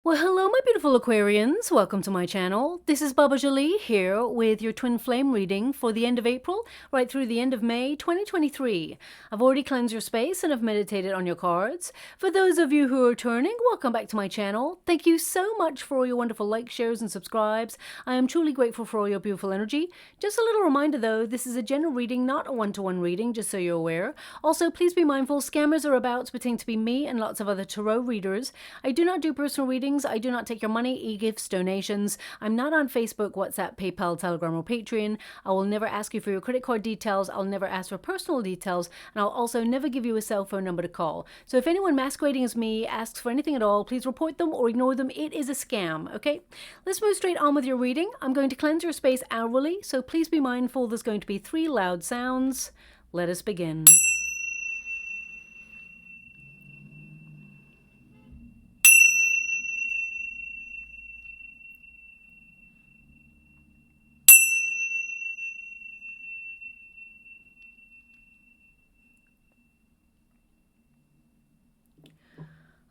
Well, hello, my beautiful Aquarians. Welcome to my channel. This is Baba Jolie here with your twin flame reading for the end of April, right through the end of May 2023. I've already cleansed your space and have meditated on your cards. For those of you who are returning, welcome back to my channel. Thank you so much for all your wonderful likes, shares, and subscribes. I am truly grateful for all your beautiful energy. Just a little reminder though, this is a general reading, not a one-to-one reading, just so you're aware. Also, please be mindful, scammers are about pretending to be me and lots of other tarot readers. I do not do personal readings. I do not take your money, e-gifts, donations. I'm not on Facebook, WhatsApp, PayPal, Telegram, or Patreon. I will never ask you for your credit card details. I'll never ask for personal details. And I'll also never give you a cell phone number to call. So if anyone masquerading as me asks for anything at all, please report them or ignore them. It is a scam, okay? Let's move straight on with your reading. I'm going to cleanse your space hourly, so please be mindful there's going to be 3 loud sounds. Let us begin.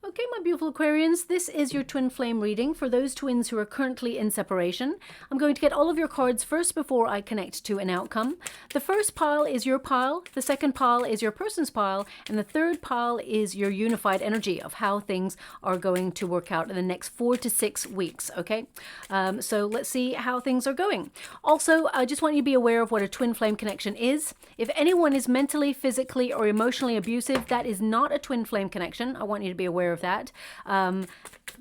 Okay, my beautiful Aquarians, this is your twin flame reading for those twins who are currently in separation. I'm going to get all of your cards first before I connect to an outcome. The first pile is your pile, the second pile is your person's pile, and the third pile is your unified energy of how things are going to work out in the next 4 to 6 weeks, okay? So let's see how things are going. Also, I just want you to be aware of what a twin flame connection is. If anyone is mentally, physically, or emotionally abusive, that is not a twin flame connection. I want you to be aware of that.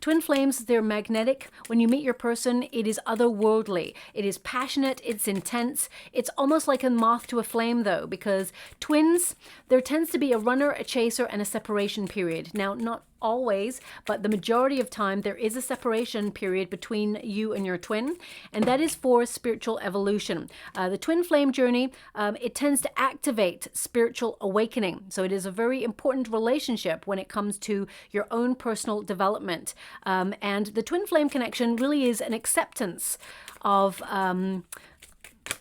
Twin flames, they're magnetic. When you meet your person, it is otherworldly. It is passionate, it's intense. It's almost like a moth to a flame though, because twins, there tends to be a runner, a chaser, and a separation period. Now, not always, but the majority of time there is a separation period between you and your twin, and that is for spiritual evolution. The twin flame journey, it tends to activate spiritual awakening. So it is a very important relationship when it comes to your own personal development. And the twin flame connection really is an acceptance of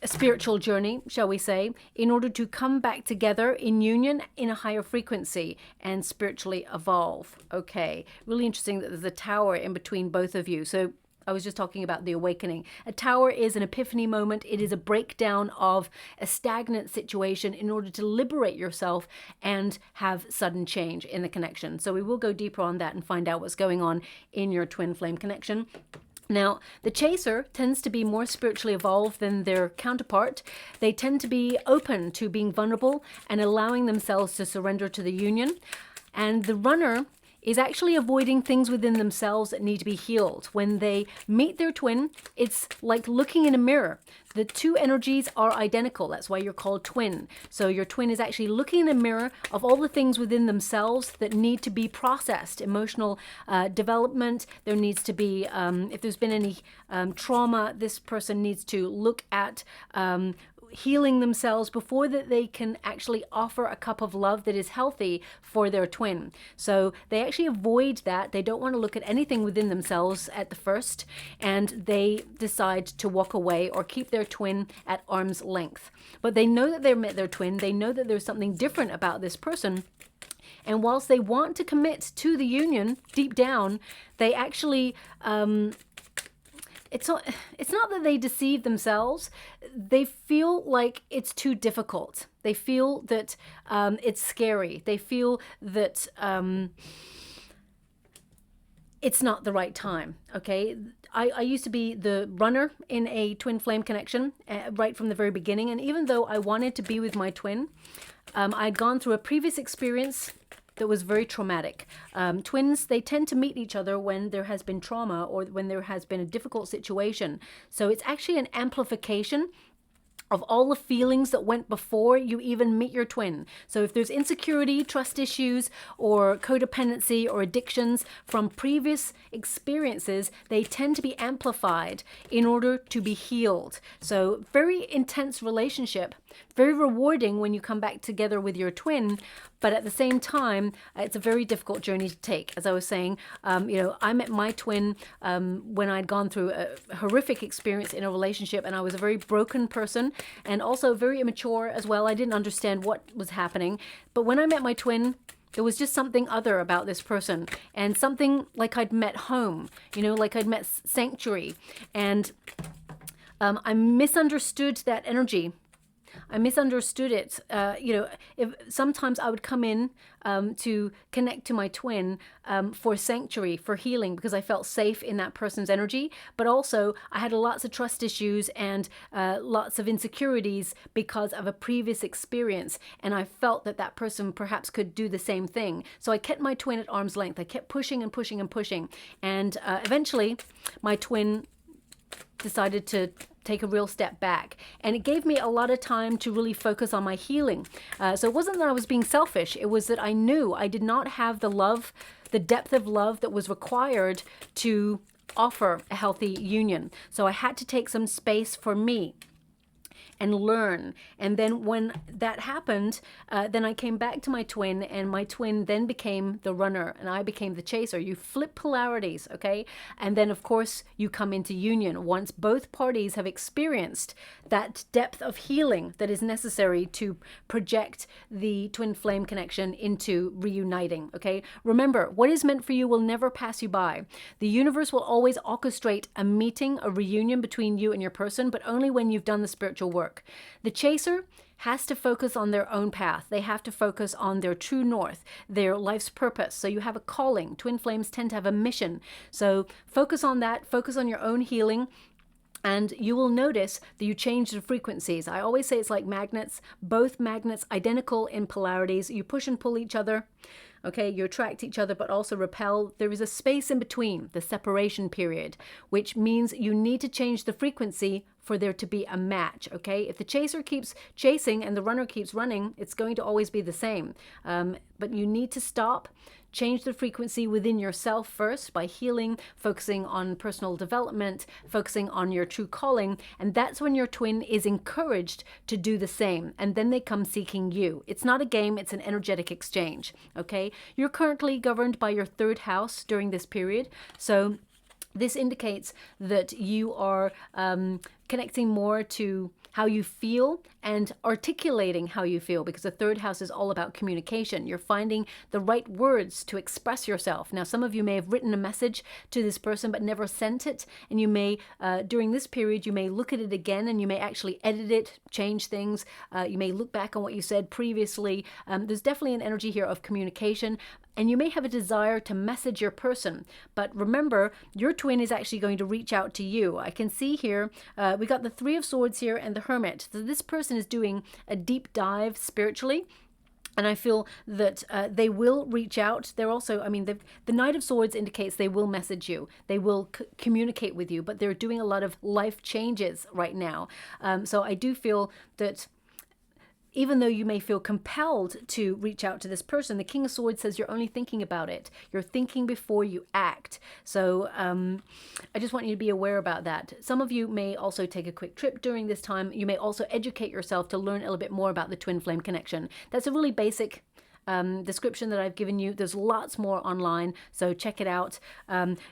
a spiritual journey, shall we say, in order to come back together in union in a higher frequency and spiritually evolve. Okay, really interesting that there's a tower in between both of you. So I was just talking about the awakening. A tower is an epiphany moment. It is a breakdown of a stagnant situation in order to liberate yourself and have sudden change in the connection. So we will go deeper on that and find out what's going on in your twin flame connection. Now, the chaser tends to be more spiritually evolved than their counterpart. They tend to be open to being vulnerable and allowing themselves to surrender to the union. And the runner is actually avoiding things within themselves that need to be healed. When they meet their twin, it's like looking in a mirror. The two energies are identical. That's why you're called twin. So your twin is actually looking in a mirror of all the things within themselves that need to be processed. Emotional development. There needs to be, if there's been any trauma, this person needs to look at healing themselves before that they can actually offer a cup of love that is healthy for their twin. So they actually avoid that. They don't want to look at anything within themselves at the first, and they decide to walk away or keep their twin at arm's length. But they know that they've met their twin. They know that there's something different about this person. And whilst they want to commit to the union deep down, they actually it's not that they deceive themselves. They feel like it's too difficult. They feel that it's scary. They feel that it's not the right time, okay? I used to be the runner in a twin flame connection right from the very beginning. And even though I wanted to be with my twin, I'd gone through a previous experience that was very traumatic. Twins, they tend to meet each other when there has been trauma or when there has been a difficult situation. So it's actually an amplification of all the feelings that went before you even meet your twin. So if there's insecurity, trust issues, or codependency or addictions from previous experiences, they tend to be amplified in order to be healed. So very intense relationship, very rewarding when you come back together with your twin, but at the same time, it's a very difficult journey to take. As I was saying, I met my twin when I'd gone through a horrific experience in a relationship, and I was a very broken person and also very immature as well. I didn't understand what was happening. But when I met my twin, There was just something other about this person, and something like I'd met home, you know, like I'd met sanctuary. And I misunderstood that energy. I misunderstood it. You know, if sometimes I would come in to connect to my twin for sanctuary, for healing, because I felt safe in that person's energy. But also, I had lots of trust issues and lots of insecurities because of a previous experience. And I felt that that person perhaps could do the same thing. So I kept my twin at arm's length. I kept pushing and pushing and pushing. And eventually, my twin decided to take a real step back, and it gave me a lot of time to really focus on my healing. So it wasn't that I was being selfish, it was that I knew I did not have the love, the depth of love that was required to offer a healthy union. So I had to take some space for me and learn. And then when that happened, then I came back to my twin, and my twin then became the runner and I became the chaser. You flip polarities, okay? And then of course you come into union once both parties have experienced that depth of healing that is necessary to project the twin flame connection into reuniting, okay? Remember, what is meant for you will never pass you by. The universe will always orchestrate a meeting, a reunion between you and your person, but only when you've done the spiritual work. The chaser has to focus on their own path. They have to focus on their true north, their life's purpose. So you have a calling. Twin flames tend to have a mission. So focus on that, focus on your own healing, and you will notice that you change the frequencies. I always say it's like magnets, both magnets identical in polarities. You push and pull each other. Okay, you attract each other but also repel. There is a space in between, the separation period, which means you need to change the frequency for there to be a match, okay? If the chaser keeps chasing and the runner keeps running, it's going to always be the same. But you need to stop, change the frequency within yourself first by healing, focusing on personal development, focusing on your true calling, and that's when your twin is encouraged to do the same, and then they come seeking you. It's not a game, it's an energetic exchange, okay? You're currently governed by your third house during this period, so this indicates that you are connecting more to how you feel and articulating how you feel, because the third house is all about communication. You're finding the right words to express yourself. Now, some of you may have written a message to this person but never sent it, and you may, during this period, you may look at it again and you may actually edit it, change things. You may look back on what you said previously. There's definitely an energy here of communication, and you may have a desire to message your person. But remember, your twin is actually going to reach out to you. I can see here, we got the Three of Swords here and the Hermit. So this person is doing a deep dive spiritually. And I feel that they will reach out. They're also, I mean, the Knight of Swords indicates they will message you. They will communicate with you, but they're doing a lot of life changes right now. So I do feel that even though you may feel compelled to reach out to this person, the King of Swords says you're only thinking about it. You're thinking before you act. So I just want you to be aware about that. Some of you may also take a quick trip during this time. You may also educate yourself to learn a little bit more about the twin flame connection. That's a really basic description that I've given you. There's lots more online, so check it out.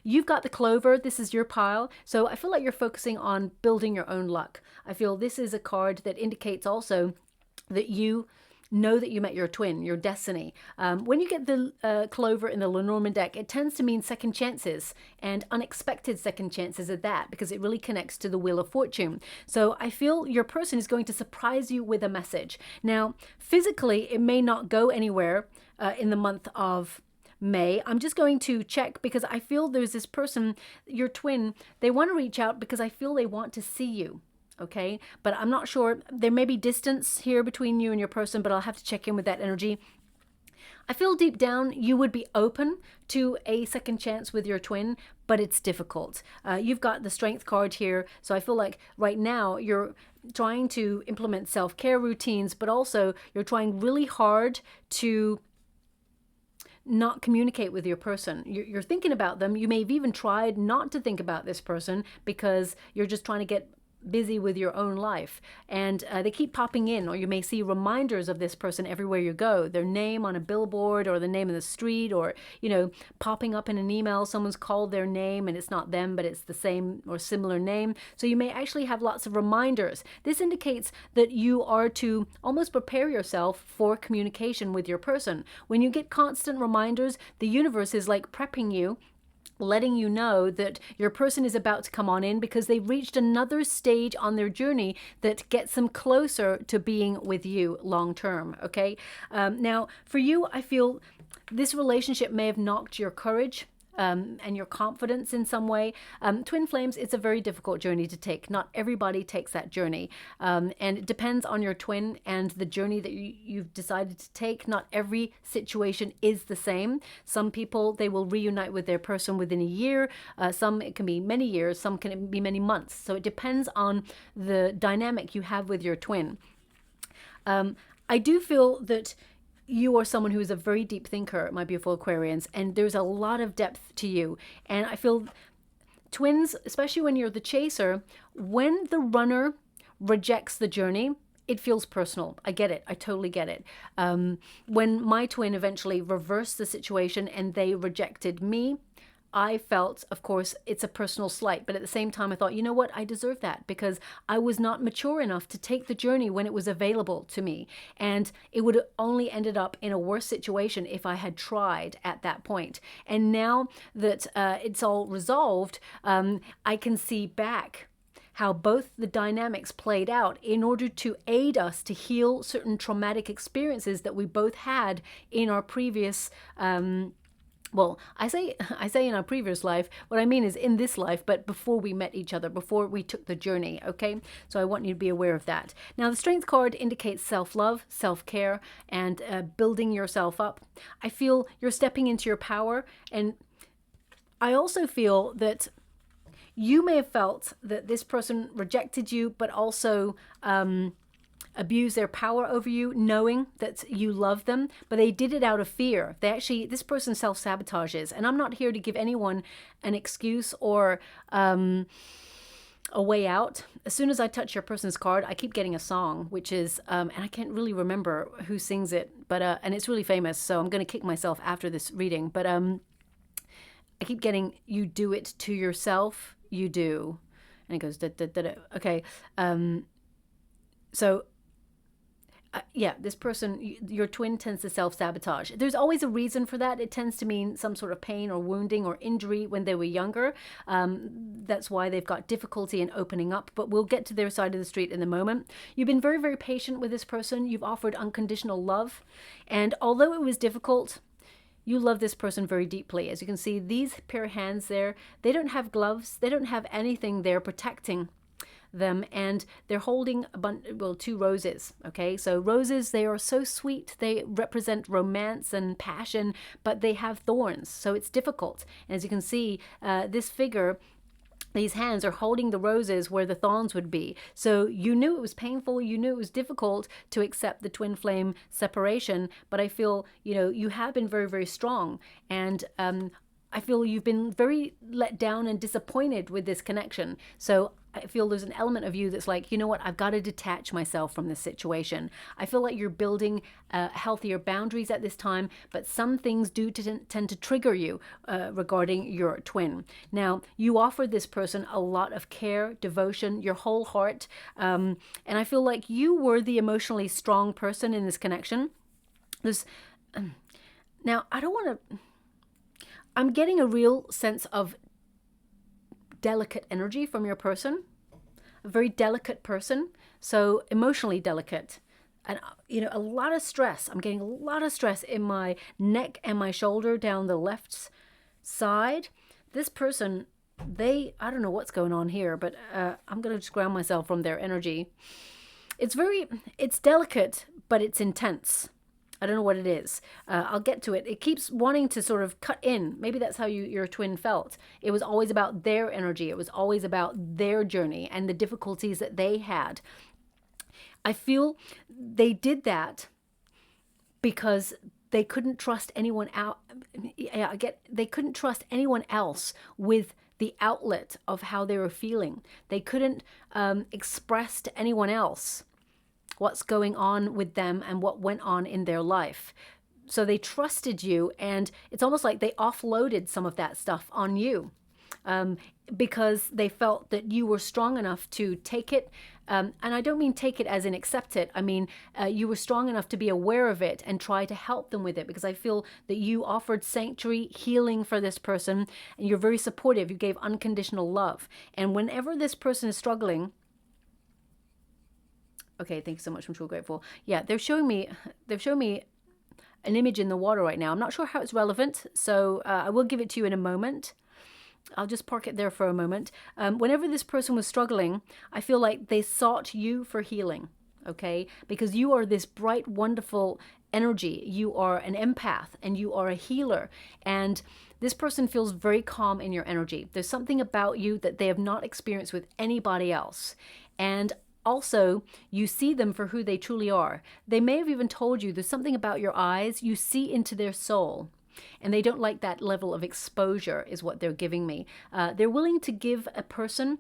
You've got the Clover. This is your pile. So I feel like you're focusing on building your own luck. I feel this is a card that indicates also that you know that you met your twin, your destiny. When you get the Clover in the Lenormand deck, it tends to mean second chances, and unexpected second chances at that, because it really connects to the Wheel of Fortune. So I feel your person is going to surprise you with a message. Now, physically, it may not go anywhere in the month of May. I'm just going to check, because I feel there's this person, your twin, they want to reach out because I feel they want to see you. Okay, but I'm not sure. There may be distance here between you and your person, but I'll have to check in with that energy. I feel deep down you would be open to a second chance with your twin, but it's difficult. You've got the Strength card here, so I feel like right now you're trying to implement self-care routines, but also you're trying really hard to not communicate with your person. You're thinking about them. You may have even tried not to think about this person because you're just trying to get busy with your own life, and they keep popping in, or you may see reminders of this person everywhere you go, their name on a billboard or the name of the street, or popping up in an email. Someone's called their name and it's not them, but it's the same or similar name. So you may actually have lots of reminders. This indicates that you are to almost prepare yourself for communication with your person. When you get constant reminders, the universe is like prepping you, letting you know that your person is about to come on in because they've reached another stage on their journey that gets them closer to being with you long term. Okay. Now, for you, I feel this relationship may have knocked your courage and your confidence in some way. Twin flames, it's a very difficult journey to take. Not everybody takes that journey. And it depends on your twin and the journey that you've decided to take. Not every situation is the same. Some people, they will reunite with their person within a year. Some, it can be many years. Some can be many months. So it depends on the dynamic you have with your twin. I do feel that you are someone who is a very deep thinker, my beautiful Aquarians, and there's a lot of depth to you. And I feel twins, especially when you're the chaser, when the runner rejects the journey, it feels personal. I get it. I totally get it. When my twin eventually reversed the situation and they rejected me, I felt, of course, it's a personal slight, but at the same time, I thought, you know what? I deserve that because I was not mature enough to take the journey when it was available to me. And it would have only ended up in a worse situation if I had tried at that point. And now that it's all resolved, I can see back how both the dynamics played out in order to aid us to heal certain traumatic experiences that we both had in our previous well, I say in our previous life, what I mean is in this life, but before we met each other, before we took the journey, okay? So I want you to be aware of that. Now, the Strength card indicates self-love, self-care, and building yourself up. I feel you're stepping into your power, and I also feel that you may have felt that this person rejected you, but also abuse their power over you, knowing that you love them, but they did it out of fear. This person self-sabotages, and I'm not here to give anyone an excuse or a way out. As soon as I touch your person's card, I keep getting a song, which is, and I can't really remember who sings it, but and it's really famous, so I'm going to kick myself after this reading, but I keep getting, you do it to yourself, you do, and it goes, da, da, da, da. Okay, so yeah, this person, your twin tends to self-sabotage. There's always a reason for that. It tends to mean some sort of pain or wounding or injury when they were younger. That's why they've got difficulty in opening up, but we'll get to their side of the street in a moment. You've been very, very patient with this person. You've offered unconditional love. And although it was difficult, you love this person very deeply. As you can see, these pair of hands there, they don't have gloves. They don't have anything there protecting them, and they're holding two roses. Okay, so roses, they are so sweet, they represent romance and passion, but they have thorns, so it's difficult. And as you can see, this figure, these hands are holding the roses where the thorns would be. So you knew it was painful, you knew it was difficult to accept the twin flame separation, but I feel, you have been very, very strong. And I feel you've been very let down and disappointed with this connection. So I feel there's an element of you that's like, you know what, I've got to detach myself from this situation. I feel like you're building healthier boundaries at this time, but some things do tend to trigger you regarding your twin. Now, you offer this person a lot of care, devotion, your whole heart, and I feel like you were the emotionally strong person in this connection. Now, I don't want to... I'm getting a real sense of delicate energy from your person, a very delicate person, so emotionally delicate, and a lot of stress. I'm getting a lot of stress in my neck and my shoulder down the left side. This person, I don't know what's going on here, but I'm going to just ground myself from their energy. It's delicate, but it's intense. I don't know what it is. I'll get to it. It keeps wanting to sort of cut in. Maybe that's how your twin felt. It was always about their energy. It was always about their journey and the difficulties that they had. I feel they did that because they couldn't trust anyone out. They couldn't trust anyone else with the outlet of how they were feeling. They couldn't express to anyone else what's going on with them and what went on in their life. So they trusted you, and it's almost like they offloaded some of that stuff on you, because they felt that you were strong enough to take it. And I don't mean take it as in accept it. I mean, you were strong enough to be aware of it and try to help them with it, because I feel that you offered sanctuary, healing for this person, and you're very supportive. You gave unconditional love. And whenever this person is struggling, okay, thank you so much. I'm so grateful. Yeah, they've shown me an image in the water right now. I'm not sure how it's relevant, so I will give it to you in a moment. I'll just park it there for a moment. Whenever this person was struggling, I feel like they sought you for healing, okay? Because you are this bright, wonderful energy. You are an empath and you are a healer. And this person feels very calm in your energy. There's something about you that they have not experienced with anybody else. And also, you see them for who they truly are. They may have even told you there's something about your eyes. You see into their soul. And they don't like that level of exposure is what they're giving me. They're willing to give a person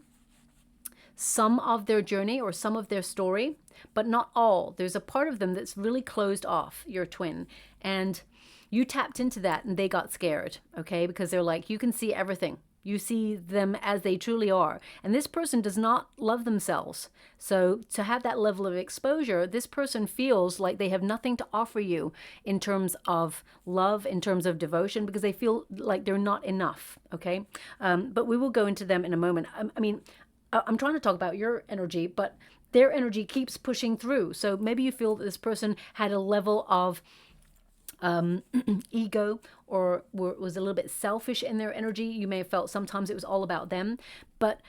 some of their journey or some of their story, but not all. There's a part of them that's really closed off, your twin. And you tapped into that and they got scared, okay? Because they're like, you can see everything. You see them as they truly are. And this person does not love themselves. So to have that level of exposure, this person feels like they have nothing to offer you in terms of love, in terms of devotion, because they feel like they're not enough, okay? But we will go into them in a moment. I mean, I'm trying to talk about your energy, but their energy keeps pushing through. So maybe you feel that this person had a level of ego, or was a little bit selfish in their energy. You may have felt sometimes it was all about them, but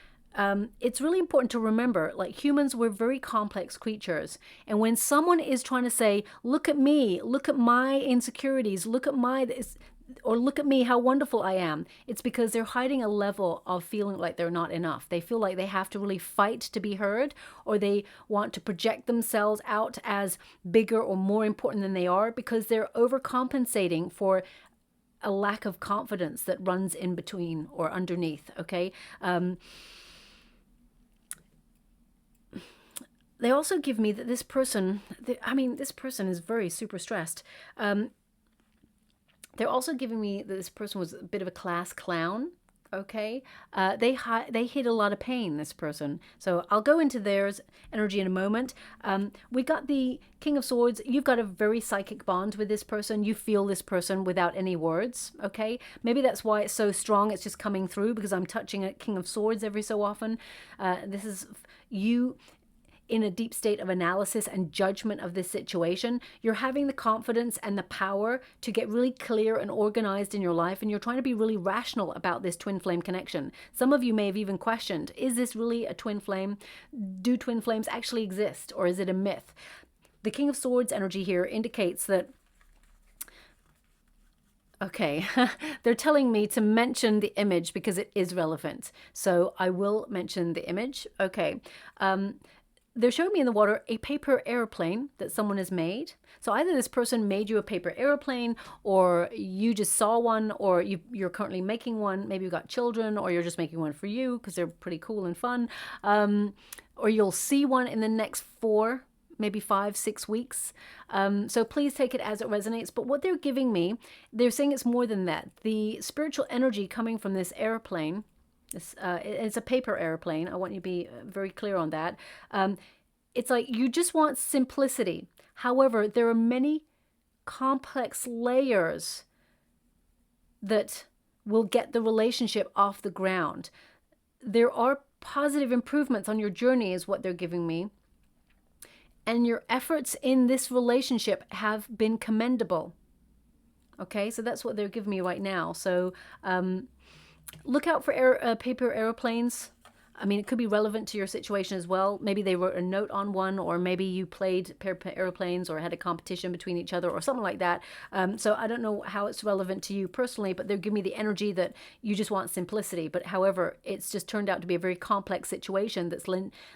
it's really important to remember, like humans, we're very complex creatures. And when someone is trying to say, look at me, look at my insecurities, look at my this, or look at me, how wonderful I am, it's because they're hiding a level of feeling like they're not enough. They feel like they have to really fight to be heard, or they want to project themselves out as bigger or more important than they are, because they're overcompensating for a lack of confidence that runs in between or underneath, okay? They also give me that this person, this person is very super stressed. They're also giving me that this person was a bit of a class clown, okay? They hid a lot of pain, this person. So I'll go into their energy in a moment. We got the King of Swords. You've got a very psychic bond with this person. You feel this person without any words, okay? Maybe that's why it's so strong. It's just coming through because I'm touching a King of Swords every so often. This is you in a deep state of analysis and judgment of this situation. You're having the confidence and the power to get really clear and organized in your life, and you're trying to be really rational about this twin flame connection. Some of you may have even questioned, is this really a twin flame? Do twin flames actually exist, or is it a myth? The King of Swords energy here indicates that, okay, they're telling me to mention the image because it is relevant. So I will mention the image. Okay. They're showing me in the water a paper airplane that someone has made. So either this person made you a paper airplane, or you just saw one, or you're currently making one. Maybe you've got children, or you're just making one for you because they're pretty cool and fun. Or you'll see one in the next 4, maybe 5, 6 weeks. So please take it as it resonates. But what they're giving me, they're saying it's more than that. The spiritual energy coming from this airplane, it's a paper airplane. I want you to be very clear on that. It's like you just want simplicity. However, there are many complex layers that will get the relationship off the ground. There are positive improvements on your journey is what they're giving me. And your efforts in this relationship have been commendable. Okay, so that's what they're giving me right now. So, look out for paper airplanes. I mean, it could be relevant to your situation as well. Maybe they wrote a note on one, or maybe you played paper airplanes or had a competition between each other or something like that. So I don't know how it's relevant to you personally, but they're giving me the energy that you just want simplicity. But however, it's just turned out to be a very complex situation that's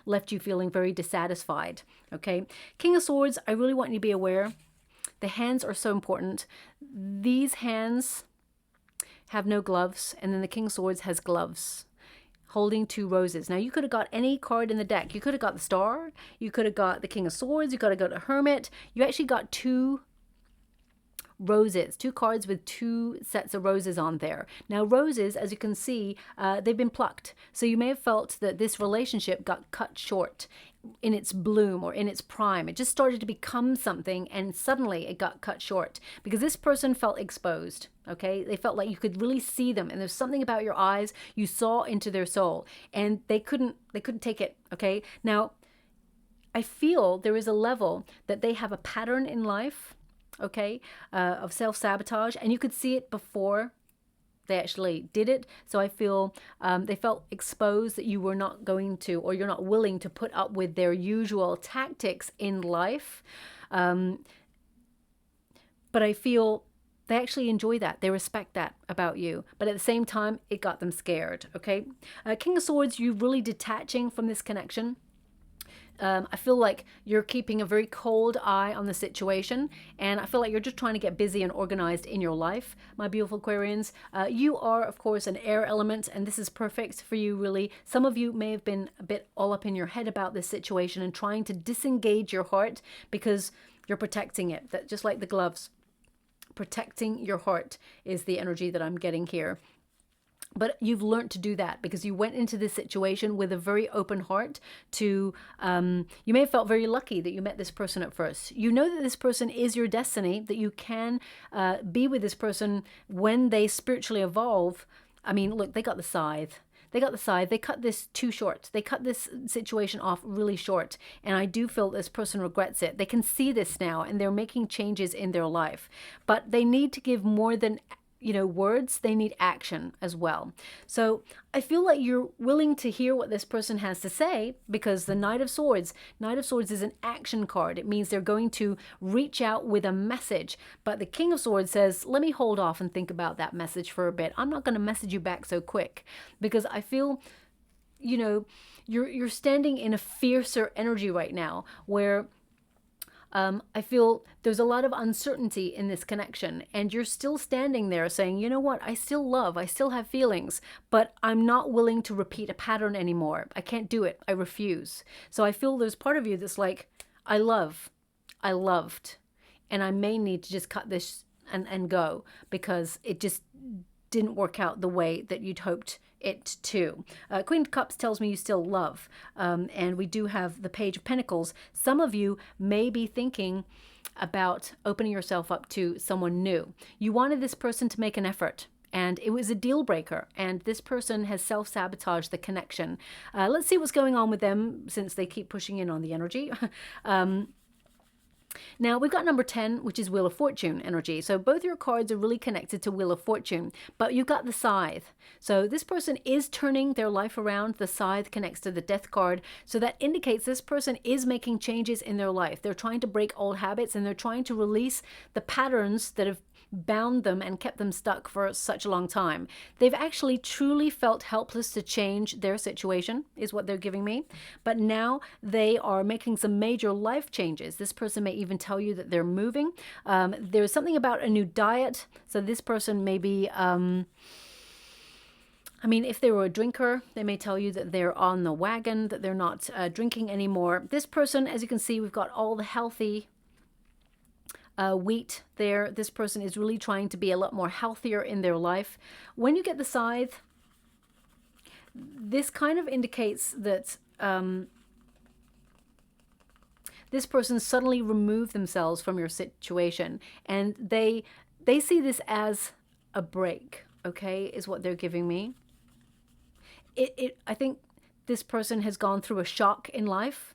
left you feeling very dissatisfied. Okay. King of Swords, I really want you to be aware. The hands are so important. These hands have no gloves, and then the King of Swords has gloves. holding 2 roses. Now, you could have got any card in the deck. You could have got the Star. You could have got the King of Swords. You could have got a Hermit. You actually got 2 roses, 2 cards with 2 sets of roses on there. Now, roses, as you can see, they've been plucked. So you may have felt that this relationship got cut short in its bloom or in its prime. It just started to become something, and suddenly it got cut short because this person felt exposed. Okay, they felt like you could really see them, and there's something about your eyes. You saw into their soul, and they couldn't take it. Okay, now I feel there is a level that they have a pattern in life, okay, of self-sabotage, and you could see it before they actually did it. So I feel they felt exposed, that you were not going to, or you're not willing to put up with their usual tactics in life. But I feel they actually enjoy that. They respect that about you. But at the same time, it got them scared, okay? King of Swords, you're really detaching from this connection. I feel like you're keeping a very cold eye on the situation, and I feel like you're just trying to get busy and organized in your life, my beautiful Aquarians. You are, of course, an air element, and this is perfect for you, really. Some of you may have been a bit all up in your head about this situation and trying to disengage your heart because you're protecting it. That, just like the gloves, protecting your heart is the energy that I'm getting here. But you've learned to do that because you went into this situation with a very open heart to, you may have felt very lucky that you met this person at first. You know that this person is your destiny, that you can be with this person when they spiritually evolve. I mean, look, they got the scythe. They got the scythe. They cut this too short. They cut this situation off really short. And I do feel this person regrets it. They can see this now, and they're making changes in their life. But they need to give more than words. They need action as well. So I feel like you're willing to hear what this person has to say, because the Knight of Swords is an action card. It means they're going to reach out with a message. But the King of Swords says, let me hold off and think about that message for a bit. I'm not going to message you back so quick, because I feel, you're standing in a fiercer energy right now where I feel there's a lot of uncertainty in this connection, and you're still standing there saying, you know what, I still love, I still have feelings, but I'm not willing to repeat a pattern anymore. I can't do it. I refuse. So I feel there's part of you that's like, I loved, and I may need to just cut this and go because it just didn't work out the way that you'd hoped it to. Queen of Cups tells me you still love, and we do have the Page of Pentacles. Some of you may be thinking about opening yourself up to someone new. You wanted this person to make an effort, and it was a deal breaker, and this person has self-sabotaged the connection. Let's see what's going on with them, since they keep pushing in on the energy. Now, we've got number 10, which is Wheel of Fortune energy. So both your cards are really connected to Wheel of Fortune, but you've got the Scythe. So this person is turning their life around. The Scythe connects to the Death card. So that indicates this person is making changes in their life. They're trying to break old habits, and they're trying to release the patterns that have bound them and kept them stuck for such a long time. They've actually truly felt helpless to change their situation, is what they're giving me. But now they are making some major life changes. This person may even tell you that they're moving. There's something about a new diet. So this person may be, if they were a drinker, they may tell you that they're on the wagon, that they're not drinking anymore. This person, as you can see, we've got all the healthy wheat there. This person is really trying to be a lot more healthier in their life. When you get the Scythe, this kind of indicates that this person suddenly removed themselves from your situation, and they see this as a break, okay, is what they're giving me. I think this person has gone through a shock in life,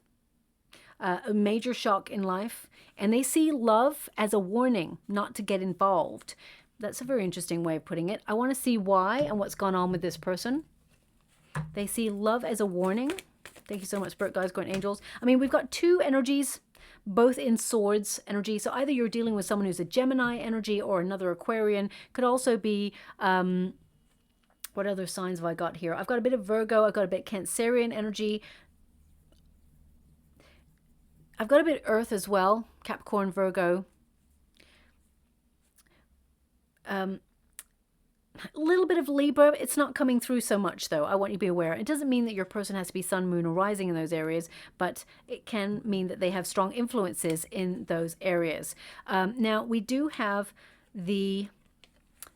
a major shock in life, and they see love as a warning not to get involved. That's a very interesting way of putting it. I want to see why and what's gone on with this person. They see love as a warning. Thank you so much, Spirit Guides, Guardian Angels. We've got 2 energies, both in Swords energy. So either you're dealing with someone who's a Gemini energy or another Aquarian. Could also be, what other signs have I got here? I've got a bit of Virgo. I've got a bit Cancerian energy. I've got a bit Earth as well, Capricorn, Virgo. A little bit of Libra. It's not coming through so much, though. I want you to be aware. It doesn't mean that your person has to be sun, moon, or rising in those areas, but it can mean that they have strong influences in those areas. Now, we do have the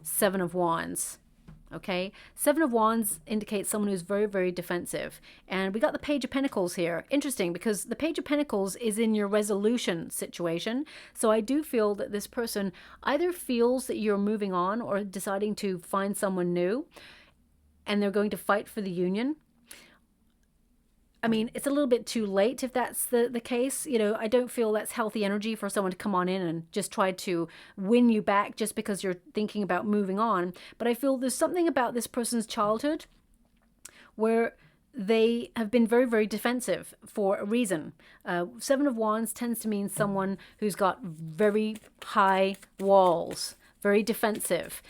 Seven of Wands. Okay, Seven of Wands indicates someone who's very, very defensive. And we got the Page of Pentacles here. Interesting, because the Page of Pentacles is in your resolution situation. So I do feel that this person either feels that you're moving on or deciding to find someone new, and they're going to fight for the union. I mean, it's a little bit too late if that's the case. You know, I don't feel that's healthy energy for someone to come on in and just try to win you back just because you're thinking about moving on. But I feel there's something about this person's childhood where they have been very, very defensive for a reason. Seven of Wands tends to mean someone who's got very high walls, very defensive.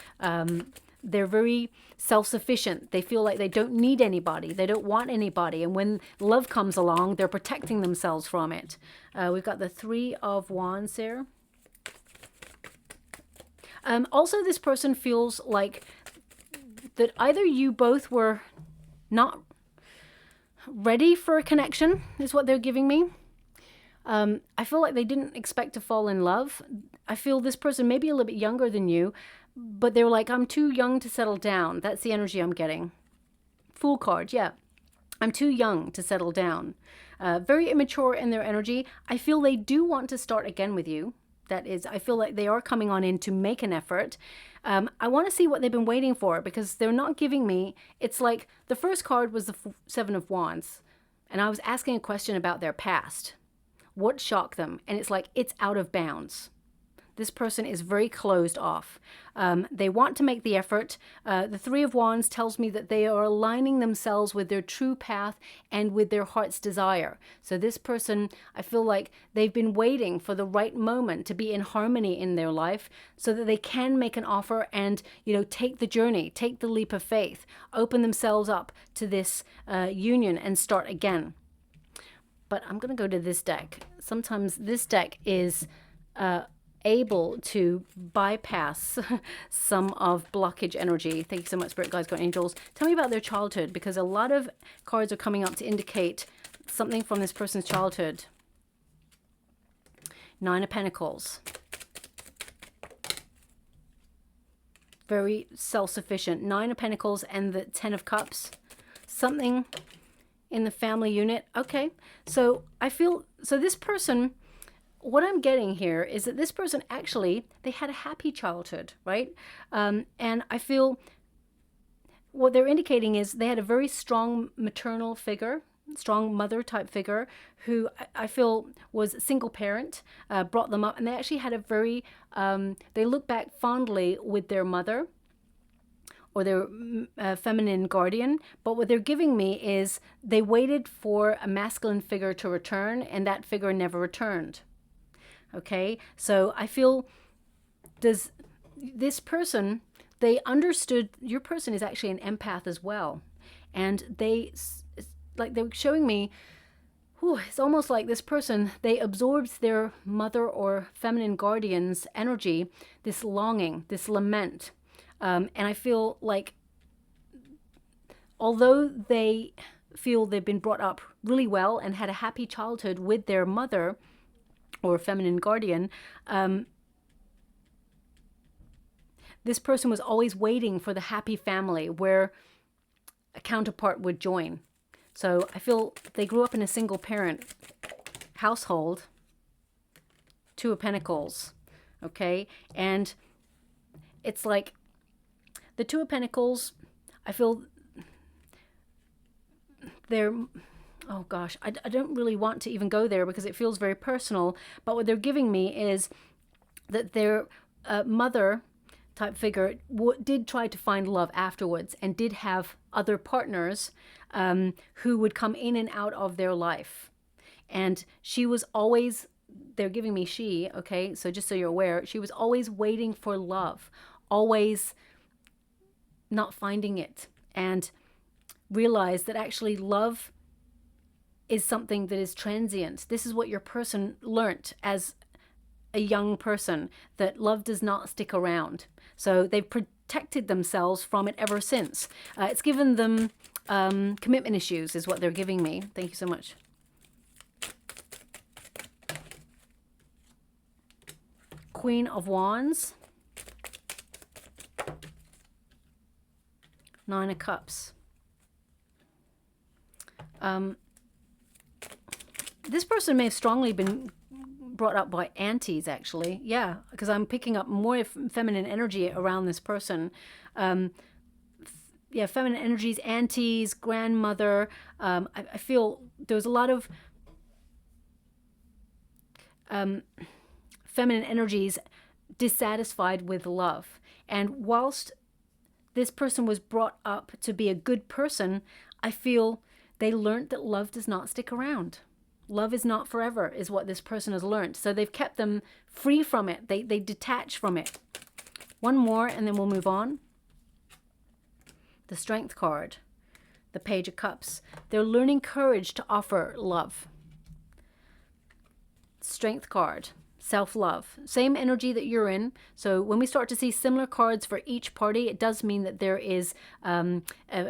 They're very self-sufficient. They feel like they don't need anybody. They don't want anybody. And when love comes along, they're protecting themselves from it. We've got the Three of Wands there. Also, this person feels like that either you both were not ready for a connection, is what they're giving me. I feel like they didn't expect to fall in love. I feel this person may be a little bit younger than you, but they were like, I'm too young to settle down. That's the energy I'm getting. Fool card, yeah. I'm too young to settle down. Very immature in their energy. I feel they do want to start again with you. That is, I feel like they are coming on in to make an effort. I want to see what they've been waiting for, because they're not giving me. It's like the first card was the Seven of Wands, and I was asking a question about their past. What shocked them? And it's like, it's out of bounds. This person is very closed off. They want to make the effort. The Three of Wands tells me that they are aligning themselves with their true path and with their heart's desire. So this person, I feel like they've been waiting for the right moment to be in harmony in their life so that they can make an offer and, you know, take the journey, take the leap of faith, open themselves up to this union and start again. But I'm going to go to this deck. Sometimes this deck is able to bypass some of blockage energy. Thank you so much, Spirit Guides, God Angels. Tell me about their childhood, because a lot of cards are coming up to indicate something from this person's childhood. Nine of Pentacles. Very self-sufficient. Nine of Pentacles and the Ten of Cups. Something in the family unit. Okay, so I feel, so this person, what I'm getting here is that this person actually, they had a happy childhood, right? And I feel what they're indicating is they had a very strong maternal figure, strong mother type figure, who I feel was a single parent, brought them up, and they actually had a very, they look back fondly with their mother or their feminine guardian. But what they're giving me is they waited for a masculine figure to return, and that figure never returned. Okay, so I feel, does this person, they understood, your person is actually an empath as well. And they, like they're showing me, whew, it's almost like this person, they absorbed their mother or feminine guardian's energy, this longing, this lament. And I feel like, although they feel they've been brought up really well and had a happy childhood with their mother or feminine guardian, this person was always waiting for the happy family where a counterpart would join. So I feel they grew up in a single parent household. Two of Pentacles, okay? And it's like the Two of Pentacles, I feel they're, oh gosh, I don't really want to even go there because it feels very personal. But what they're giving me is that their mother type figure did try to find love afterwards and did have other partners who would come in and out of their life. And she was always, they're giving me she, okay, so just so you're aware, she was always waiting for love, always not finding it, and realized that actually love is something that is transient. This is what your person learnt as a young person, that love does not stick around. So they've protected themselves from it ever since. It's given them commitment issues is what they're giving me. Thank you so much. Queen of Wands. Nine of Cups. This person may have strongly been brought up by aunties, actually. Yeah, because I'm picking up more feminine energy around this person. Yeah, feminine energies, aunties, grandmother. I feel there's a lot of feminine energies dissatisfied with love. And whilst this person was brought up to be a good person, I feel they learned that love does not stick around. Love is not forever, is what this person has learned. So they've kept them free from it. They detach from it. One more, and then we'll move on. The Strength card. The Page of Cups. They're learning courage to offer love. Strength card. Self-love. Same energy that you're in. So when we start to see similar cards for each party, it does mean that there is a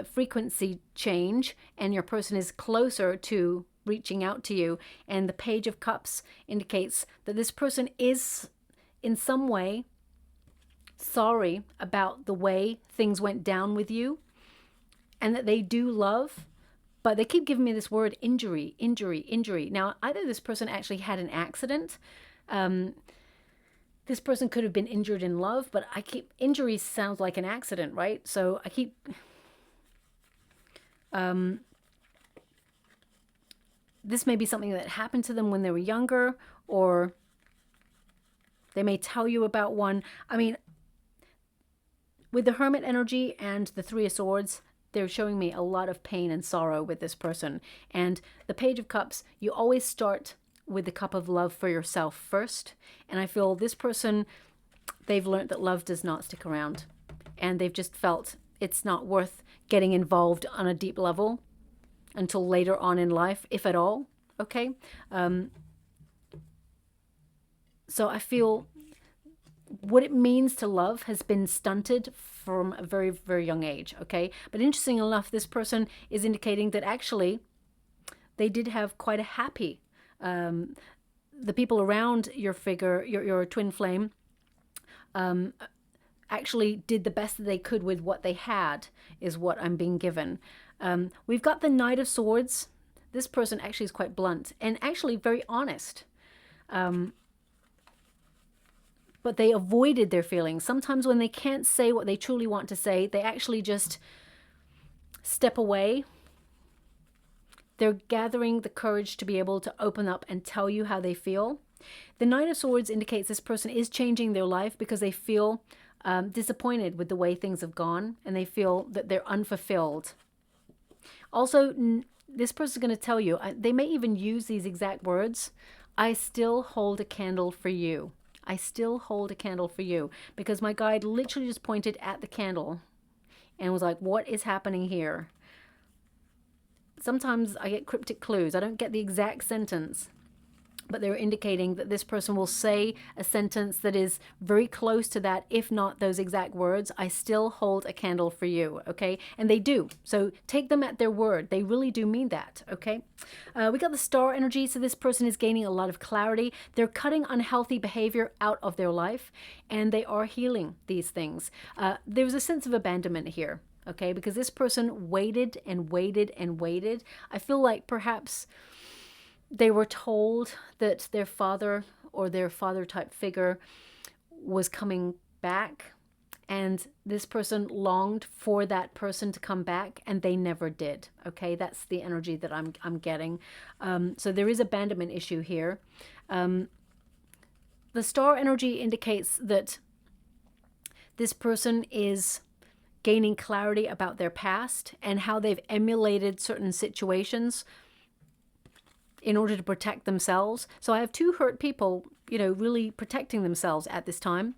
frequency change, and your person is closer to reaching out to you. And the Page of Cups indicates that this person is in some way sorry about the way things went down with you, and that they do love, but they keep giving me this word injury, injury, injury. Now, either this person actually had an accident. This person could have been injured in love, but injury sounds like an accident, right? So I keep this may be something that happened to them when they were younger, or they may tell you about one. I mean, with the Hermit energy and the Three of Swords, they're showing me a lot of pain and sorrow with this person. And the Page of Cups, you always start with the cup of love for yourself first. And I feel this person, they've learned that love does not stick around. And they've just felt it's not worth getting involved on a deep level until later on in life, if at all. Okay? So I feel what it means to love has been stunted from a very, very young age. Okay? But interesting enough, this person is indicating that actually they did have quite a happy the people around your figure, your twin flame, actually did the best that they could with what they had, is what I'm being given. We've got the Knight of Swords. This person actually is quite blunt and actually very honest. But they avoided their feelings. Sometimes when they can't say what they truly want to say, they actually just step away. They're gathering the courage to be able to open up and tell you how they feel. The Knight of Swords indicates this person is changing their life because they feel disappointed with the way things have gone, and they feel that they're unfulfilled. Also, this person is going to tell you, they may even use these exact words, I still hold a candle for you. I still hold a candle for you. Because my guide literally just pointed at the candle and was like, what is happening here? Sometimes I get cryptic clues. I don't get the exact sentence, but they're indicating that this person will say a sentence that is very close to that, if not those exact words. I still hold a candle for you, okay? And they do. So take them at their word. They really do mean that, okay? We got the Star energy, so this person is gaining a lot of clarity. They're cutting unhealthy behavior out of their life, and they are healing these things. There's a sense of abandonment here. Okay, because this person waited and waited and waited. I feel like perhaps they were told that their father or their father type figure was coming back, and this person longed for that person to come back, and they never did. Okay, that's the energy that I'm getting. So there is abandonment issue here. The Star energy indicates that this person is gaining clarity about their past and how they've emulated certain situations in order to protect themselves. So I have two hurt people, you know, really protecting themselves at this time,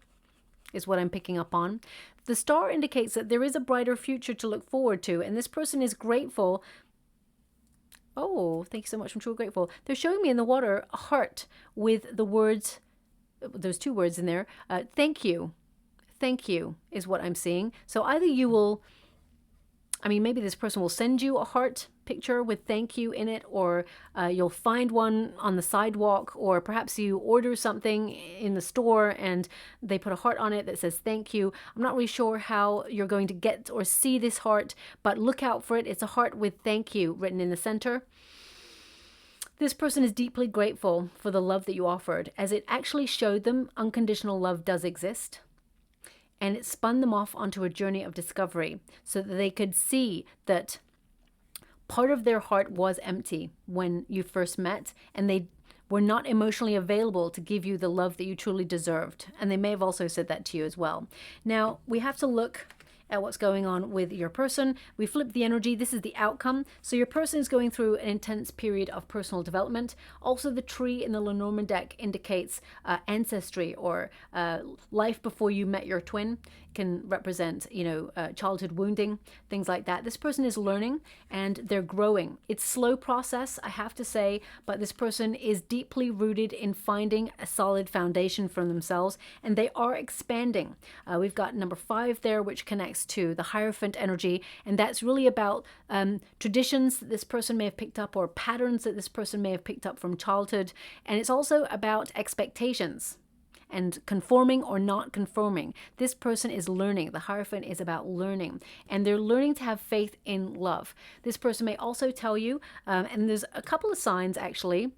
is what I'm picking up on. The Star indicates that there is a brighter future to look forward to, and this person is grateful. Oh, thank you so much. I'm truly grateful. They're showing me in the water a heart with the words, there's two words in there, thank you. thank you is what I'm seeing. So either you will, I mean, maybe this person will send you a heart picture with thank you in it, or you'll find one on the sidewalk, or perhaps you order something in the store and they put a heart on it that says thank you. I'm not really sure how you're going to get or see this heart, but look out for it. It's a heart with thank you written in the center. This person is deeply grateful for the love that you offered, as it actually showed them unconditional love does exist. And it spun them off onto a journey of discovery so that they could see that part of their heart was empty when you first met, and they were not emotionally available to give you the love that you truly deserved. And they may have also said that to you as well. Now, we have to look at what's going on with your person. We flip the energy. This is the outcome. So your person is going through an intense period of personal development. Also, the tree in the Lenormand deck indicates ancestry or life before you met your twin. Can represent, childhood wounding, things like that. This person is learning and they're growing. It's a slow process, I have to say, but this person is deeply rooted in finding a solid foundation for themselves, and they are expanding. We've got number 5 there, which connects to the Hierophant energy, and that's really about traditions that this person may have picked up, or patterns that this person may have picked up from childhood, and it's also about expectations and conforming or not conforming. This person is learning. The Hierophant is about learning, and they're learning to have faith in love. This person may also tell you, and there's a couple of signs actually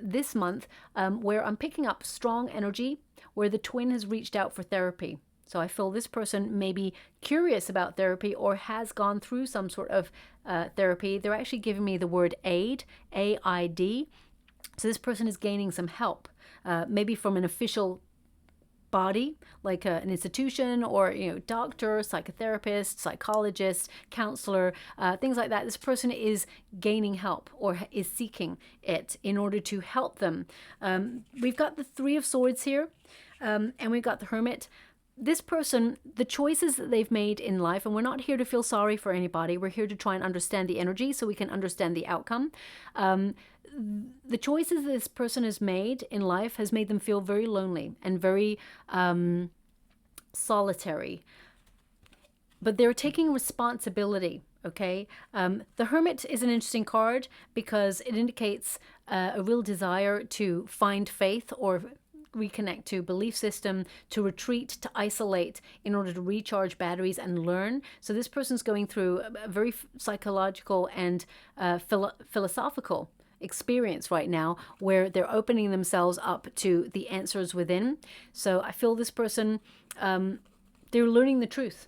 this month where I'm picking up strong energy where the twin has reached out for therapy. So I feel this person may be curious about therapy or has gone through some sort of therapy. They're actually giving me the word aid, A-I-D. So this person is gaining some help. Maybe from an official body, like an institution, or doctor, psychotherapist, psychologist, counselor, things like that. This person is gaining help or is seeking it in order to help them. We've got the 3 of Swords here, and we've got the Hermit. This person, the choices that they've made in life, and we're not here to feel sorry for anybody, we're here to try and understand the energy so we can understand the outcome. The choices this person has made in life has made them feel very lonely and very solitary. But they're taking responsibility, okay? The Hermit is an interesting card because it indicates a real desire to find faith or reconnect to belief system, to retreat, to isolate in order to recharge batteries and learn. So this person's going through a very psychological and philosophical experience right now where they're opening themselves up to the answers within. So I feel this person, they're learning the truth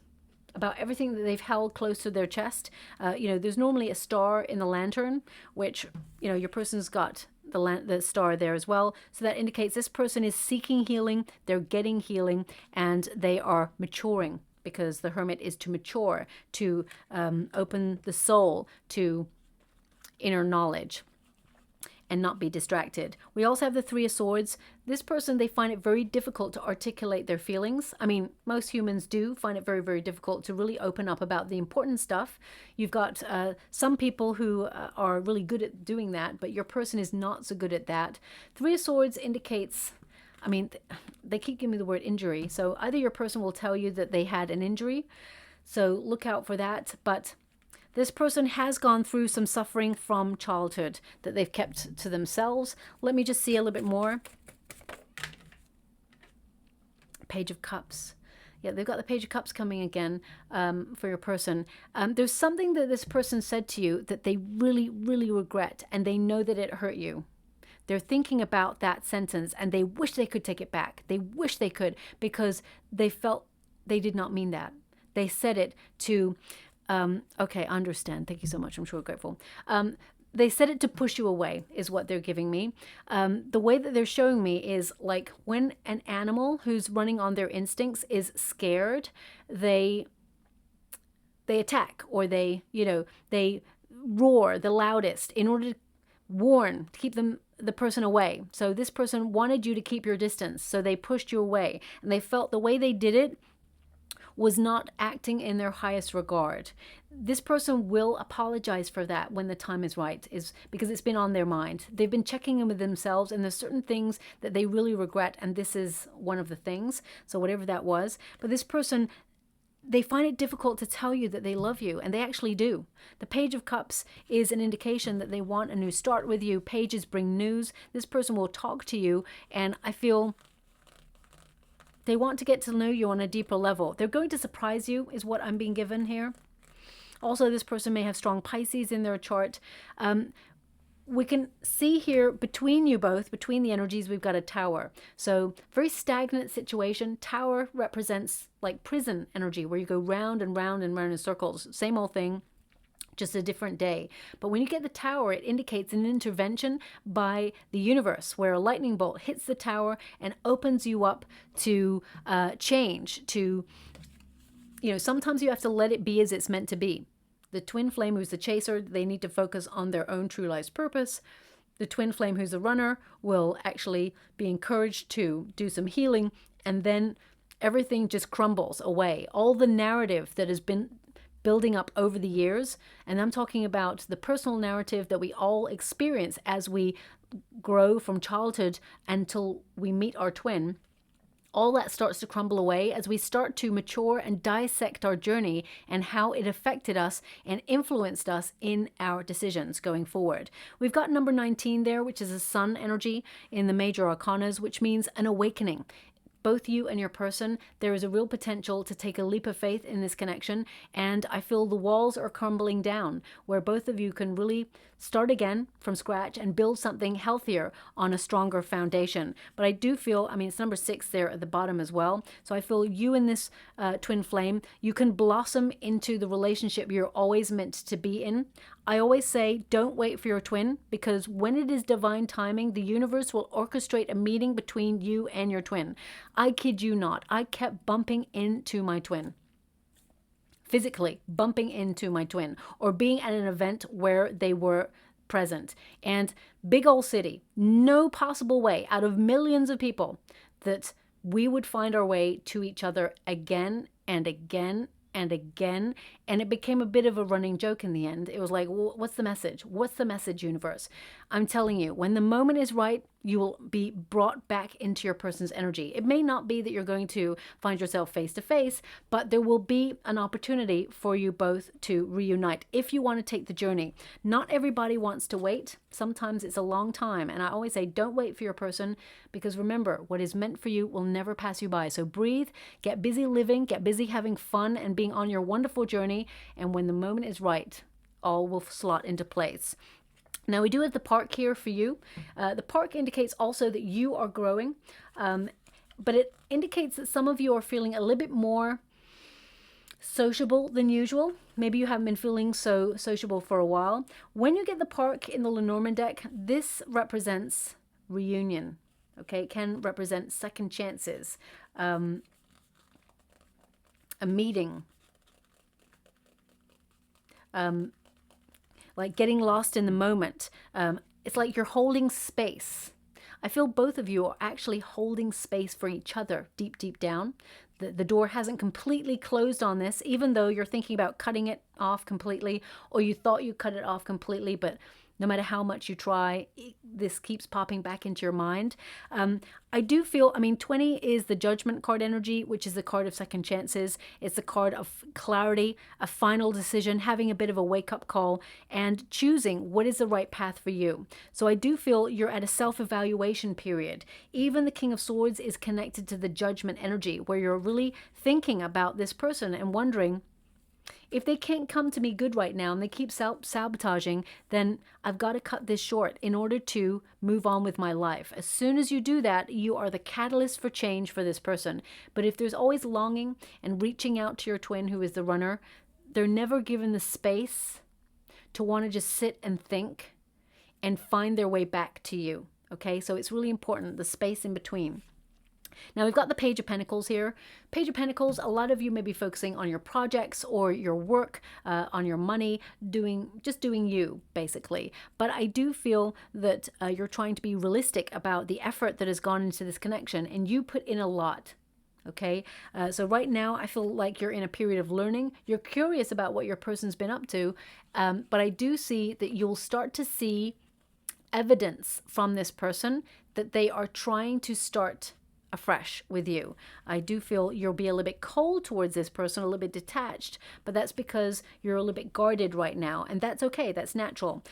about everything that they've held close to their chest. There's normally a star in the lantern, which, your person's got the star there as well. So that indicates this person is seeking healing, they're getting healing, and they are maturing, because the Hermit is to mature, to open the soul to inner knowledge and not be distracted. We also have the 3 of Swords. This person, they find it very difficult to articulate their feelings. I mean, most humans do find it very, very difficult to really open up about the important stuff. You've got some people who are really good at doing that, but your person is not so good at that. 3 of Swords indicates, I mean, they keep giving me the word injury. So either your person will tell you that they had an injury, so look out for that, but this person has gone through some suffering from childhood that they've kept to themselves. Let me just see a little bit more. Page of Cups. Yeah, they've got the Page of Cups coming again for your person. There's something that this person said to you that they really, really regret, and they know that it hurt you. They're thinking about that sentence, and they wish they could take it back. They wish they could, because they felt they did not mean that. They said it to... okay, I understand. Thank you so much. I'm sure grateful. They said it to push you away is what they're giving me. The way that they're showing me is like when an animal who's running on their instincts is scared, they attack, or they roar the loudest in order to warn, to keep the person away. So this person wanted you to keep your distance, so they pushed you away, and they felt the way they did it was not acting in their highest regard. This person will apologize for that when the time is right, is because it's been on their mind. They've been checking in with themselves, and there's certain things that they really regret, and this is one of the things. So whatever that was, but this person, they find it difficult to tell you that they love you, and they actually do. The Page of Cups is an indication that they want a new start with you. Pages bring news. This person will talk to you, and I feel they want to get to know you on a deeper level. They're going to surprise you, is what I'm being given here. Also, this person may have strong Pisces in their chart. We can see here between you both, between the energies, we've got a Tower. So very stagnant situation. Tower represents like prison energy, where you go round and round and round in circles. Same old thing, just a different day. But when you get the Tower, it indicates an intervention by the universe, where a lightning bolt hits the Tower and opens you up to change, to, you know, sometimes you have to let it be as it's meant to be. The twin flame, who's the chaser, they need to focus on their own true life's purpose. The twin flame, who's the runner, will actually be encouraged to do some healing, and then everything just crumbles away. All the narrative that has been building up over the years, and I'm talking about the personal narrative that we all experience as we grow from childhood until we meet our twin. All that starts to crumble away as we start to mature and dissect our journey and how it affected us and influenced us in our decisions going forward. We've got number 19 there, which is a sun energy in the major arcanas, which means an awakening. Both you and your person, there is a real potential to take a leap of faith in this connection, and I feel the walls are crumbling down, where both of you can really start again from scratch and build something healthier on a stronger foundation. But I do feel, I mean, it's number 6 there at the bottom as well, so I feel you and this twin flame, you can blossom into the relationship you're always meant to be in. I always say, don't wait for your twin, because when it is divine timing, the universe will orchestrate a meeting between you and your twin. I kid you not, I kept bumping into my twin. Physically bumping into my twin, or being at an event where they were present. And big old city, no possible way out of millions of people that we would find our way to each other again and again and again, and it became a bit of a running joke in the end. It was like, well, what's the message? What's the message, universe? I'm telling you, when the moment is right, you will be brought back into your person's energy. It may not be that you're going to find yourself face to face, but there will be an opportunity for you both to reunite if you want to take the journey. Not everybody wants to wait. Sometimes it's a long time, and I always say, don't wait for your person, because remember, what is meant for you will never pass you by. So breathe, get busy living, get busy having fun and being on your wonderful journey, and when the moment is right, all will slot into place. Now we do have the park here for you. The park indicates also that you are growing, but it indicates that some of you are feeling a little bit more sociable than usual. Maybe you haven't been feeling so sociable for a while. When you get the park in the Lenormand deck, this represents reunion. Okay, it can represent second chances, a meeting, like getting lost in the moment. It's like you're holding space. I feel both of you are actually holding space for each other deep, deep down. The door hasn't completely closed on this, even though you're thinking about cutting it off completely, or you thought you cut it off completely, but no matter how much you try, this keeps popping back into your mind. I do feel, I mean, 20 is the Judgment card energy, which is the card of second chances. It's the card of clarity, a final decision, having a bit of a wake-up call, and choosing what is the right path for you. So I do feel you're at a self-evaluation period. Even the King of Swords is connected to the Judgment energy, where you're really thinking about this person and wondering, if they can't come to me good right now and they keep sabotaging, then I've got to cut this short in order to move on with my life. As soon as you do that, you are the catalyst for change for this person. But if there's always longing and reaching out to your twin, who is the runner, they're never given the space to want to just sit and think and find their way back to you. Okay, so it's really important, the space in between. Now we've got the Page of Pentacles here. Page of Pentacles, a lot of you may be focusing on your projects or your work, on your money, just doing you, basically. But I do feel that you're trying to be realistic about the effort that has gone into this connection, and you put in a lot. Okay, so right now I feel like you're in a period of learning. You're curious about what your person's been up to, but I do see that you'll start to see evidence from this person that they are trying to start afresh with you. I do feel you'll be a little bit cold towards this person, a little bit detached, but that's because you're a little bit guarded right now, and that's okay. That's natural.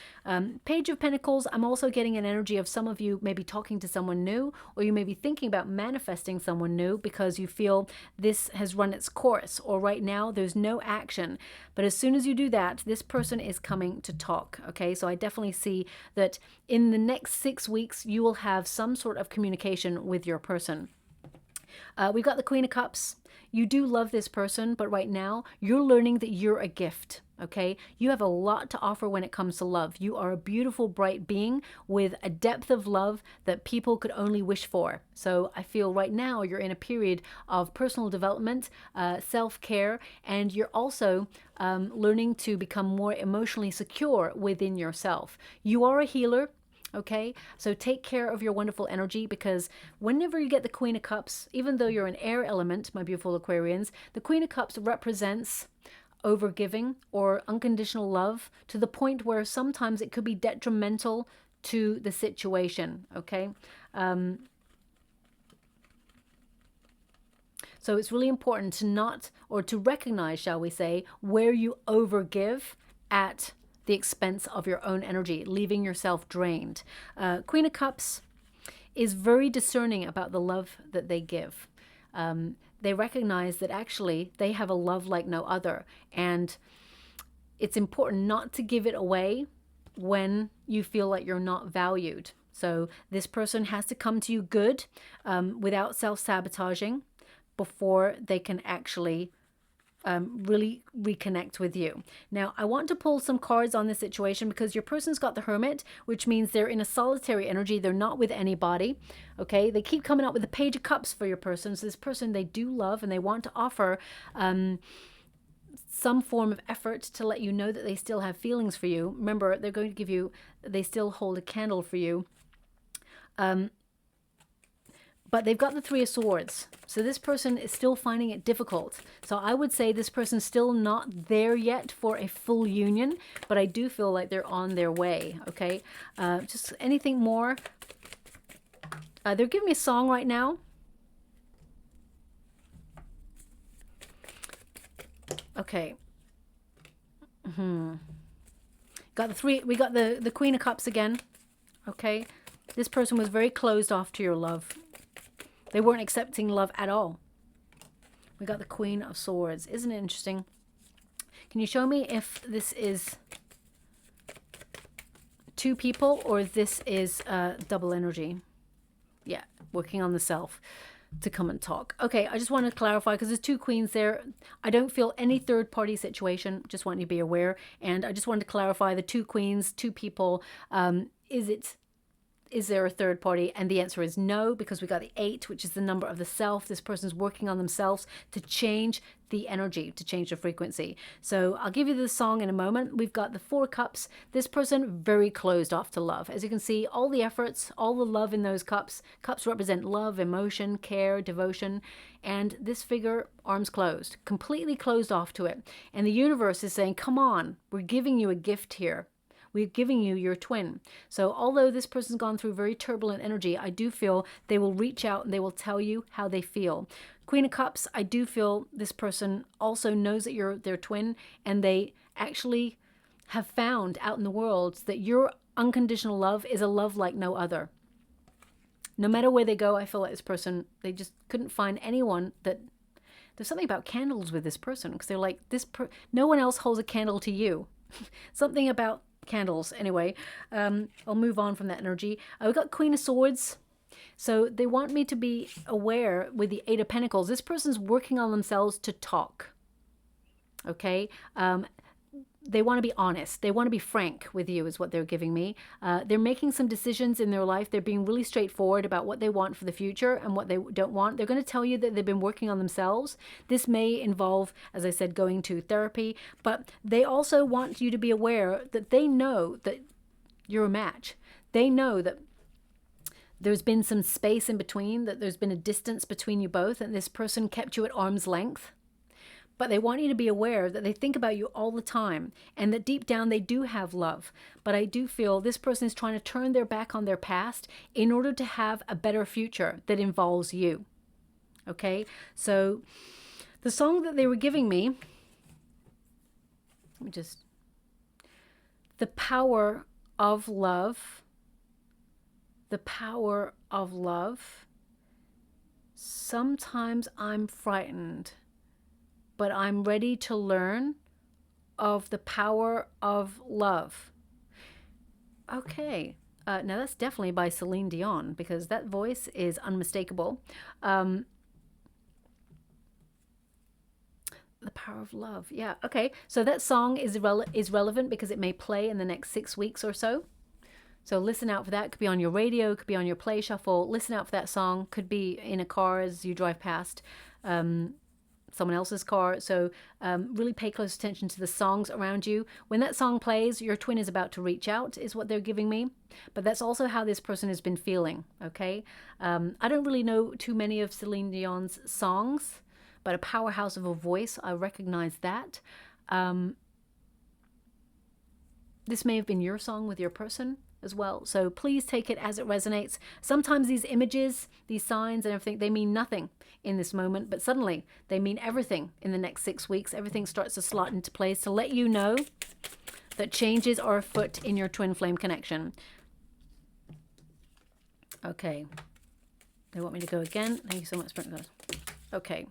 Page of Pentacles, I'm also getting an energy of some of you maybe talking to someone new, or you may be thinking about manifesting someone new because you feel this has run its course, or right now there's no action. But as soon as you do that, this person is coming to talk. Okay, so I definitely see that in the next 6 weeks, you will have some sort of communication with your person. We've got the Queen of Cups. You do love this person, but right now you're learning that you're a gift. Okay, you have a lot to offer when it comes to love. You are a beautiful, bright being with a depth of love that people could only wish for. So I feel right now you're in a period of personal development, self-care, and you're also learning to become more emotionally secure within yourself. You are a healer. Okay, so take care of your wonderful energy, because whenever you get the Queen of Cups, even though you're an air element, my beautiful Aquarians, the Queen of Cups represents overgiving or unconditional love to the point where sometimes it could be detrimental to the situation. Okay, so it's really important to not, or to recognize, shall we say, where you overgive at the expense of your own energy, leaving yourself drained. Queen of Cups is very discerning about the love that they give. They recognize that actually they have a love like no other, and it's important not to give it away when you feel like you're not valued. So this person has to come to you good, without self-sabotaging, before they can actually really reconnect with you. Now, I want to pull some cards on this situation because your person's got the Hermit, which means they're in a solitary energy. They're not with anybody. Okay, they keep coming up with the Page of Cups for your person. So this person they do love, and they want to offer some form of effort to let you know that they still have feelings for you. Remember, they're going to give you, they still hold a candle for you. But they've got the Three of Swords. So this person is still finding it difficult. So I would say this person's still not there yet for a full union, but I do feel like they're on their way, okay? Just anything more? They're giving me a song right now. Okay. Got the three, we got the Queen of Cups again, okay? This person was very closed off to your love. They weren't accepting love at all. We got the Queen of Swords. Isn't it interesting? Can you show me if this is two people or this is double energy? Yeah, working on the self to come and talk. Okay, I just want to clarify because there's two queens there. I don't feel any third party situation. Just want you to be aware. And I just wanted to clarify the two queens, two people. Is there a third party? And the answer is no, because we got the 8, which is the number of the self. This person's working on themselves to change the energy, to change the frequency. So I'll give you the song in a moment. We've got the 4 cups. This person very closed off to love. As you can see, all the efforts, all the love in those cups. Cups represent love, emotion, care, devotion. And this figure, arms closed, completely closed off to it. And the universe is saying, come on, we're giving you a gift here. We're giving you your twin. So although this person's gone through very turbulent energy, I do feel they will reach out and they will tell you how they feel. Queen of Cups, I do feel this person also knows that you're their twin, and they actually have found out in the world that your unconditional love is a love like no other. No matter where they go, I feel like this person, they just couldn't find anyone that... There's something about candles with this person, because they're like, no one else holds a candle to you. Something about candles. Anyway, I'll move on from that energy. We've got Queen of Swords. So they want me to be aware with the 8 of Pentacles. This person's working on themselves to talk. Okay. They want to be honest. They want to be frank with you is what they're giving me. They're making some decisions in their life. They're being really straightforward about what they want for the future and what they don't want. They're going to tell you that they've been working on themselves. This may involve, as I said, going to therapy, but they also want you to be aware that they know that you're a match. They know that there's been some space in between, that there's been a distance between you both, and this person kept you at arm's length. But they want you to be aware that they think about you all the time, and that deep down they do have love. But I do feel this person is trying to turn their back on their past in order to have a better future that involves you. Okay, so the song that they were giving me, let me just, the power of love, the power of love. Sometimes I'm frightened, but I'm ready to learn of the power of love. Okay, now that's definitely by Celine Dion, because that voice is unmistakable. The power of love. Yeah, okay. So that song is relevant because it may play in the next 6 weeks or so. So listen out for that. It could be on your radio, could be on your play shuffle. Listen out for that song. Could be in a car as you drive past someone else's car. So really pay close attention to the songs around you. When that song plays, your twin is about to reach out, is what they're giving me. But that's also how this person has been feeling, okay? I don't really know too many of Celine Dion's songs, but a powerhouse of a voice, I recognize that. This may have been your song with your person as well. So please take it as it resonates. Sometimes these images, these signs and everything, they mean nothing in this moment, but suddenly they mean everything in the next 6 weeks. Everything starts to slot into place to let you know that changes are afoot in your twin flame connection. Okay. They want me to go again. Thank you so much, Sprinkler. Okay.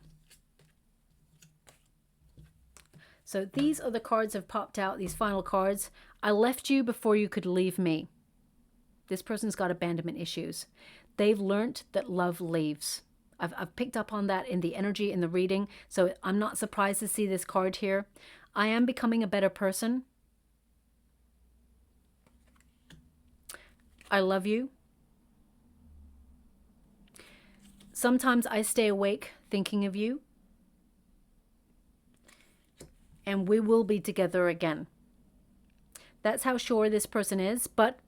So these are the cards that have popped out, these final cards. I left you before you could leave me. This person's got abandonment issues. They've learned that love leaves. I've picked up on that in the energy, in the reading. So I'm not surprised to see this card here. I am becoming a better person. I love you. Sometimes I stay awake thinking of you. And we will be together again. That's how sure this person is, but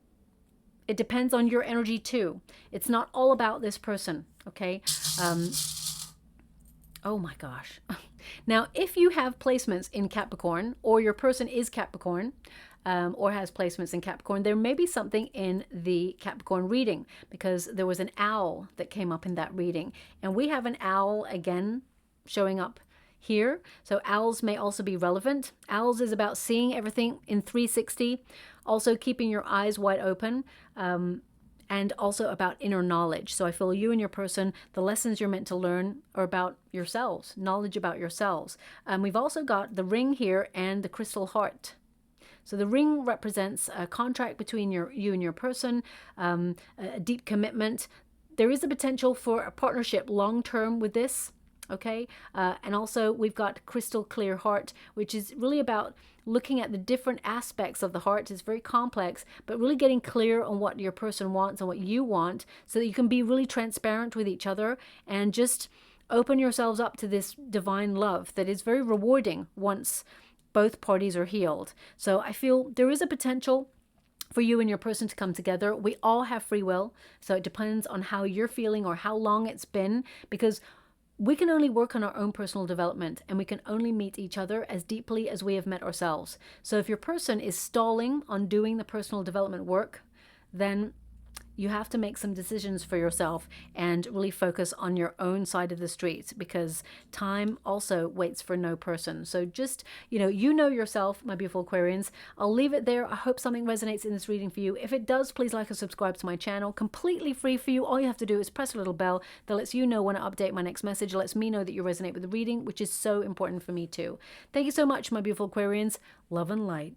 it depends on your energy too. It's not all about this person, okay? Oh my gosh. Now, if you have placements in Capricorn, or your person is Capricorn, or has placements in Capricorn, there may be something in the Capricorn reading, because there was an owl that came up in that reading. And we have an owl again showing up here. So owls may also be relevant. Owls is about seeing everything in 360, also keeping your eyes wide open, and also about inner knowledge. So I feel you and your person, the lessons you're meant to learn are about yourselves, knowledge about yourselves. We've also got the ring here and the crystal heart. So the ring represents a contract between you and your person, a deep commitment. There is a potential for a partnership long-term with this. Okay, and also we've got crystal clear heart, which is really about looking at the different aspects of the heart. It's very complex, but really getting clear on what your person wants and what you want, so that you can be really transparent with each other and just open yourselves up to this divine love that is very rewarding once both parties are healed. So I feel there is a potential for you and your person to come together. We all have free will, so it depends on how you're feeling or how long it's been, because we can only work on our own personal development, and we can only meet each other as deeply as we have met ourselves. So if your person is stalling on doing the personal development work, then you have to make some decisions for yourself and really focus on your own side of the street, because time also waits for no person. So just, you know yourself, my beautiful Aquarians. I'll leave it there. I hope something resonates in this reading for you. If it does, please like and subscribe to my channel. Completely free for you. All you have to do is press a little bell that lets you know when I update my next message. It lets me know that you resonate with the reading, which is so important for me too. Thank you so much, my beautiful Aquarians. Love and light.